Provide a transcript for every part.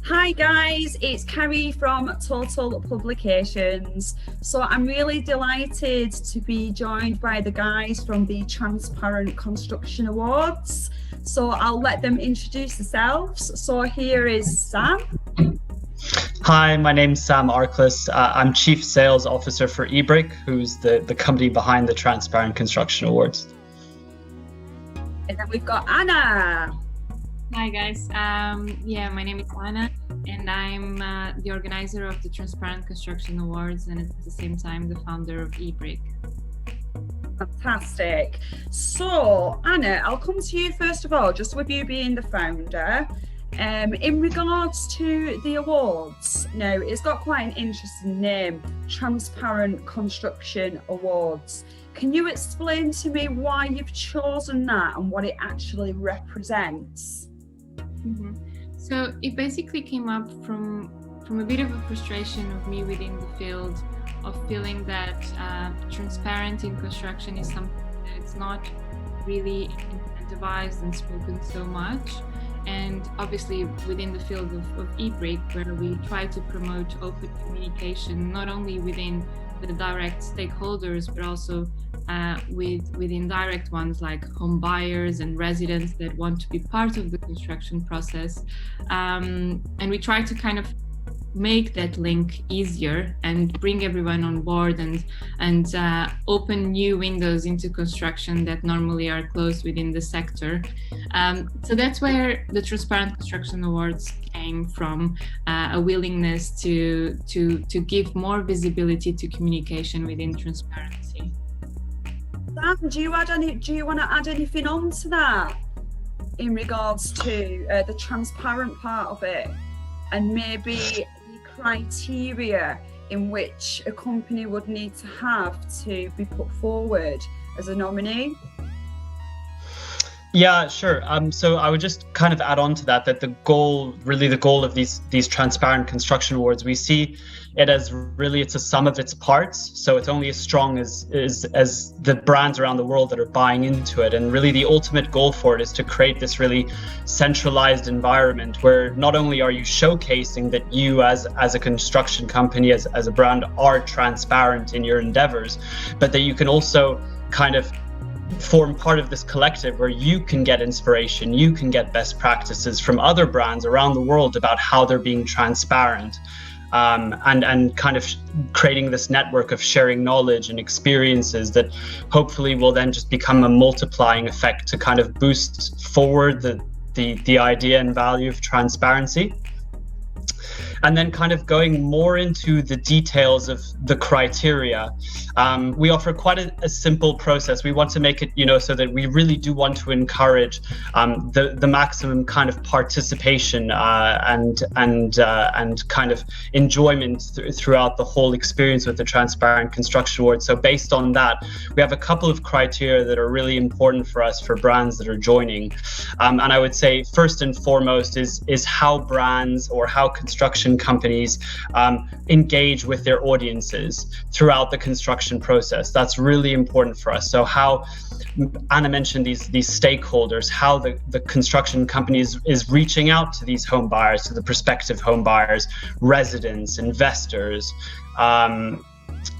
Hi guys, it's Carrie from Total Publications. So I'm really delighted to be joined by the guys from the Transparent Construction Awards. So I'll let them introduce themselves. So here is Sam. Hi, my name's Sam Arkless. I'm Chief Sales Officer for eBrick, who's the company behind the Transparent Construction Awards. And then we've got Anna. Hi guys, my name is Anna and I'm the organizer of the Transparent Construction Awards and at the same time the founder of eBrick. Fantastic. So Anna, I'll come to you first of all, just with you being the founder. In regards to the awards, now it's got quite an interesting name, Transparent Construction Awards. Can you explain to me why you've chosen that and what it actually represents? Mm-hmm. So it basically came up from a bit of a frustration of me within the field of feeling that transparent in construction is something that it's not really incentivized and spoken so much. And obviously within the field of eBrick, where we try to promote open communication, not only within the direct stakeholders, but also with indirect ones like home buyers and residents that want to be part of the construction process. And we try to kind of make that link easier and bring everyone on board and open new windows into construction that normally are closed within the sector. So that's where the Transparent Construction Awards came from, a willingness to give more visibility to communication within transparency. Sam, do you want to add anything on to that in regards to the transparent part of it and maybe the criteria in which a company would need to have to be put forward as a nominee? Yeah, sure. So I would just kind of add on to that the goal of these Transparent Construction Awards, we see it as really it's a sum of its parts. So it's only as strong as the brands around the world that are buying into it. And really the ultimate goal for it is to create this really centralized environment where not only are you showcasing that you as a construction company, as a brand are transparent in your endeavors, but that you can also kind of form part of this collective where you can get inspiration, you can get best practices from other brands around the world about how they're being transparent, and kind of creating this network of sharing knowledge and experiences that hopefully will then just become a multiplying effect to kind of boost forward the idea and value of transparency. And then kind of going more into the details of the criteria, we offer quite a simple process. We want to make it, so that we really do want to encourage the maximum kind of participation and kind of enjoyment throughout the whole experience with the Transparent Construction Award. So based on that, we have a couple of criteria that are really important for us for brands that are joining. And I would say first and foremost is how brands or how construction companies engage with their audiences throughout the construction process. That's really important for us. So how Anna mentioned these stakeholders, how the construction company is reaching out to these home buyers, to the prospective home buyers, residents, investors.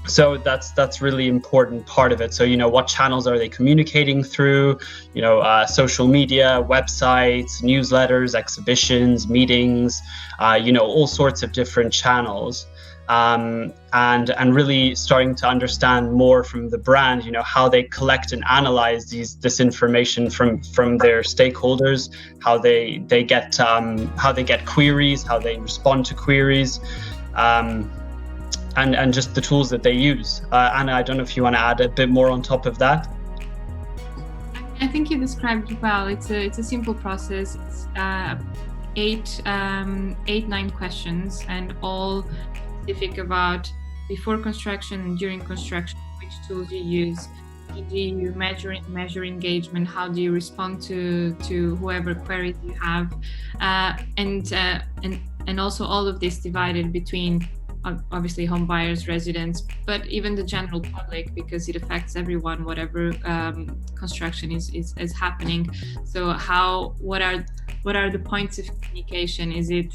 So that's really important part of it. So, what channels are they communicating through? Social media, websites, newsletters, exhibitions, meetings, all sorts of different channels. And really starting to understand more from the brand, how they collect and analyze this information from their stakeholders, how they get queries, how they respond to queries. And just the tools that they use. Anna, I don't know if you want to add a bit more on top of that. I think you described it well. It's a simple process. It's 9 questions, and all specific about before construction and during construction, which tools you use. Do you measure engagement? How do you respond to whoever queries you have? And also all of this divided between obviously home buyers, residents, but even the general public, because it affects everyone, whatever construction is happening. So what are what are the points of communication? Is it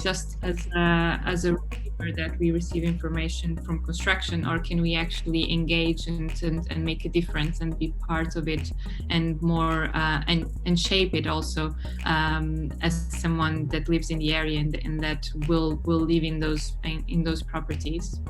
just as a receiver that we receive information from construction, or can we actually engage and make a difference and be part of it and more and shape it also as someone that lives in the area and that will live in those properties?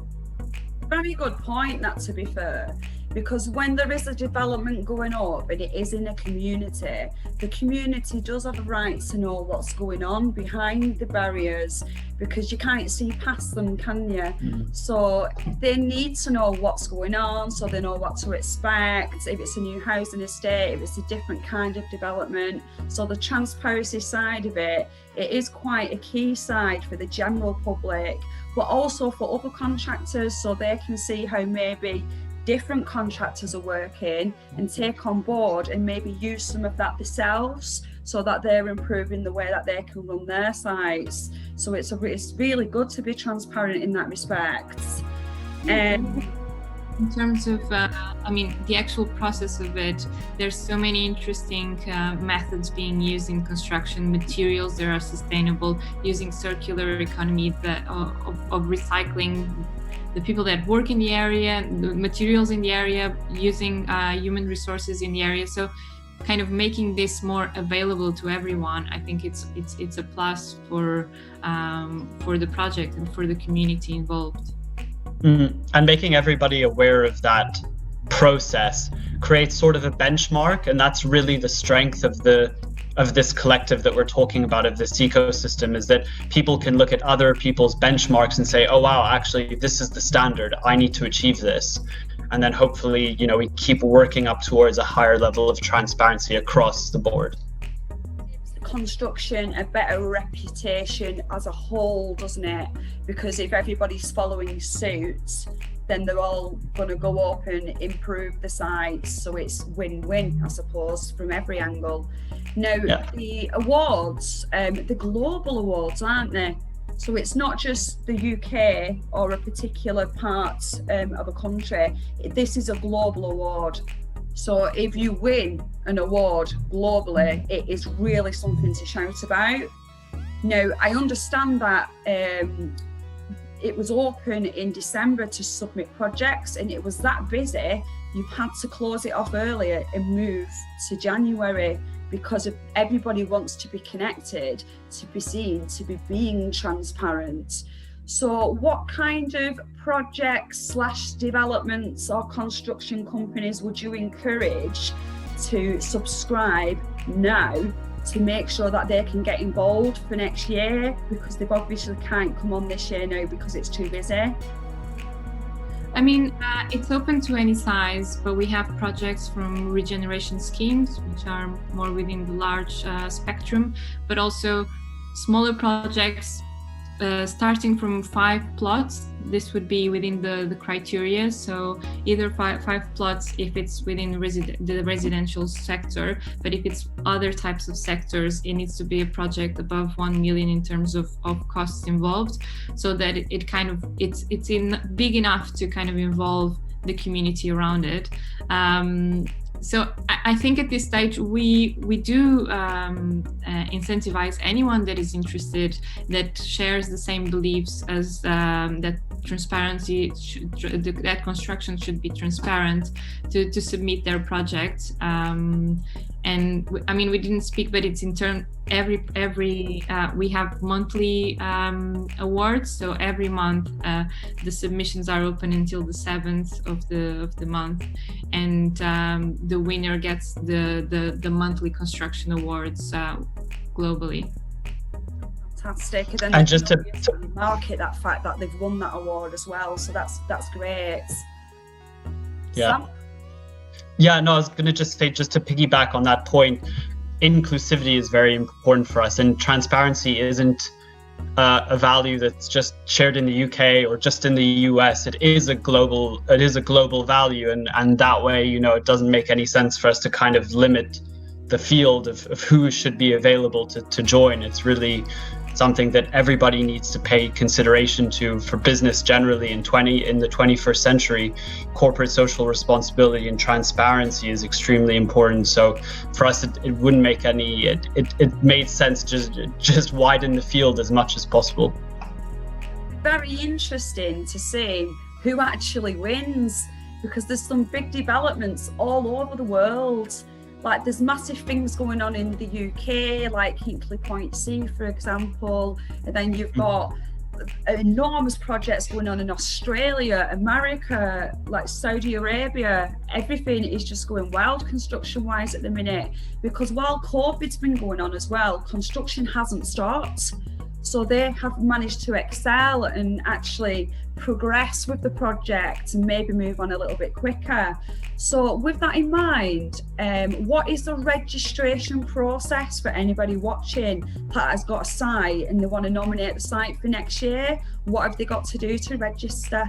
Very good point, that, to be fair, because when there is a development going up and it is in a community, the community does have a right to know what's going on behind the barriers, because you can't see past them, can you? So they need to know what's going on, so they know what to expect, if it's a new housing estate, if it's a different kind of development. So the transparency side of it is quite a key side for the general public, but also for other contractors, so they can see how maybe different contractors are working and take on board and maybe use some of that themselves, so that they're improving the way that they can run their sites. So it's really good to be transparent in that respect. In terms of, the actual process of it, there's so many interesting methods being used in construction, materials that are sustainable, using circular economy of recycling, the people that work in the area, the materials in the area, using human resources in the area. So kind of making this more available to everyone, I think it's a plus for the project and for the community involved. And making everybody aware of that process creates sort of a benchmark, and that's really the strength of this collective that we're talking about, of this ecosystem, is that people can look at other people's benchmarks and say, oh wow, actually this is the standard, I need to achieve this. And then hopefully, we keep working up towards a higher level of transparency across the board. Construction a better reputation as a whole, doesn't it? Because if everybody's following suit, then they're all going to go up and improve the sites. So it's win-win, I suppose, from every angle. Now, The awards, the global awards, aren't they? So it's not just the UK or a particular part of a country. This is a global award. So if you win an award globally, it is really something to shout about. Now, I understand that it was open in December to submit projects, and it was that busy, you've had to close it off earlier and move to January, because everybody wants to be connected, to be seen, to be being transparent. So what kind of projects / developments or construction companies would you encourage to subscribe now to make sure that they can get involved for next year, because they obviously can't come on this year now because it's too busy? It's open to any size, but we have projects from regeneration schemes, which are more within the large spectrum, but also smaller projects starting from 5 plots. This would be within the criteria. So either five plots if it's within the residential sector, but if it's other types of sectors, it needs to be a project above 1 million in terms of costs involved, so that it's big enough to kind of involve the community around it. So I think at this stage we do incentivize anyone that is interested, that shares the same beliefs as that transparency, that construction should be transparent, to submit their project. And we didn't speak, but it's in turn we have monthly awards. So every month the submissions are open until the 7th of the month, and the winner gets the monthly construction awards globally. Fantastic. And then and just to market that fact that they've won that award as well. So that's great. Yeah. Sam? Yeah, no, I was going to just say, just to piggyback on that point, inclusivity is very important for us, and transparency isn't a value that's just shared in the UK or just in the US. It is a global value, and that way, it doesn't make any sense for us to kind of limit the field of who should be available to join. It's really something that everybody needs to pay consideration to for business generally in the 21st century. Corporate social responsibility and transparency is extremely important. So for us, it wouldn't make it made sense to just widen the field as much as possible. Very interesting to see who actually wins, because there's some big developments all over the world. Like there's massive things going on in the UK, like Hinkley Point C, for example, and then you've got enormous projects going on in Australia, America, like Saudi Arabia. Everything is just going wild construction wise at the minute, because while COVID's been going on as well, construction hasn't stopped. So they have managed to excel and actually progress with the project and maybe move on a little bit quicker. So with that in mind, what is the registration process for anybody watching that has got a site and they want to nominate the site for next year? What have they got to do to register?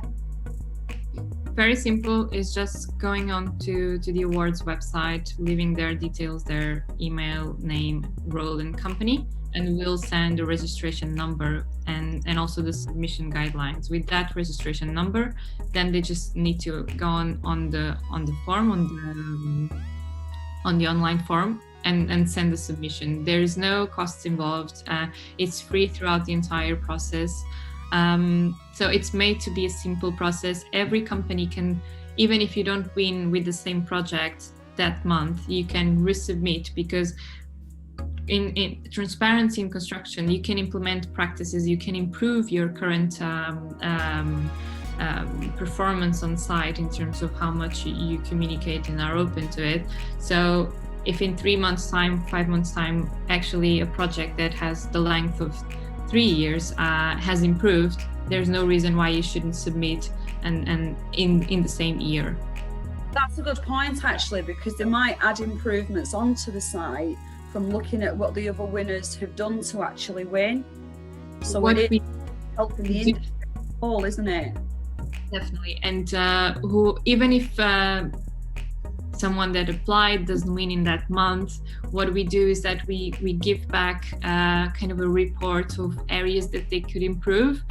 Very simple. It's just going on to the awards website, leaving their details, their email, name, role and company, and we'll send a registration number and also the submission guidelines. With that registration number, then they just need to go on the form, on the online form, and send the submission. There is no costs involved. It's free throughout the entire process. So it's made to be a simple process. Every company can, even if you don't win with the same project that month, you can resubmit, because in transparency in construction, you can implement practices, you can improve your current performance on site in terms of how much you communicate and are open to it. So if in 3 months time, 5 months time, actually a project that has the length of 3 years has improved, there's no reason why you shouldn't submit and in the same year. That's a good point actually, because they might add improvements onto the site from looking at what the other winners have done to actually win. So what it is helping the industry all, isn't it? Definitely. And even if someone that applied doesn't win in that month, what we do is that we give back kind of a report of areas that they could improve.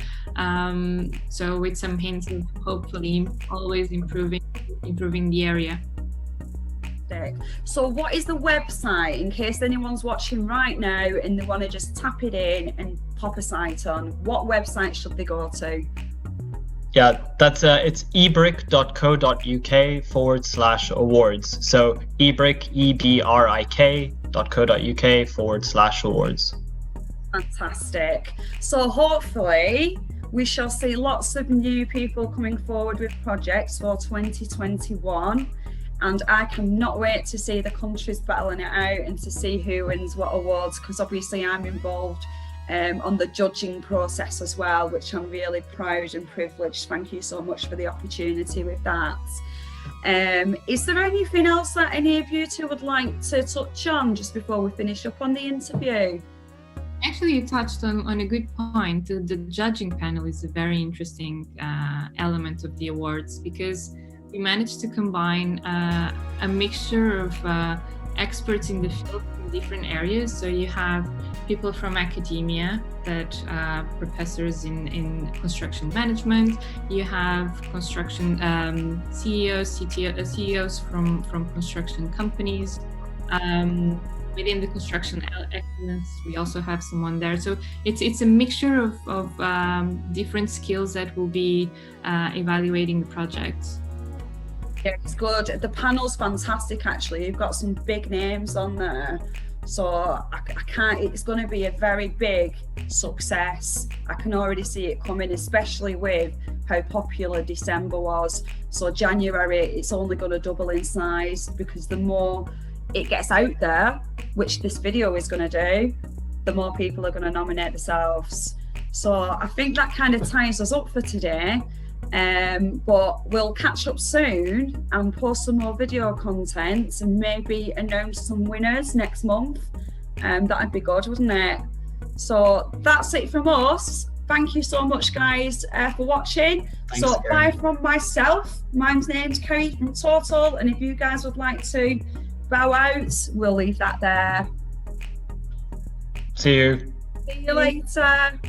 So with some hints of hopefully always improving the area. So what is the website, in case anyone's watching right now and they want to just tap it in and pop a site on? What website should they go to? Yeah, that's it's ebrick.co.uk/awards. So ebrick, ebrik.co.uk/awards. Fantastic. So hopefully we shall see lots of new people coming forward with projects for 2021. And I cannot wait to see the countries battling it out and to see who wins what awards, because obviously I'm involved on the judging process as well, which I'm really proud and privileged. Thank you so much for the opportunity with that. Is there anything else that any of you two would like to touch on just before we finish up on the interview? Actually, you touched on a good point. The judging panel is a very interesting element of the awards, because we managed to combine a mixture of experts in the field from different areas. So you have people from academia, that professors in construction management. You have construction CEOs, CEOs from construction companies. Within the construction excellence, we also have someone there. So it's a mixture of different skills that will be evaluating the projects. Yeah, it's good. The panel's fantastic actually. You've got some big names on there. So I can't, it's going to be a very big success. I can already see it coming, especially with how popular December was. So January, it's only going to double in size, because the more it gets out there, which this video is going to do, the more people are going to nominate themselves. So I think that kind of ties us up for today. But we'll catch up soon and post some more video content and maybe announce some winners next month. That'd be good, wouldn't it? So that's it from us. Thank you so much, guys, for watching. Thanks, so Karen. bye from myself. My name's Kerry from Total, and if you guys would like to bow out, we'll leave that there. See you. See you later.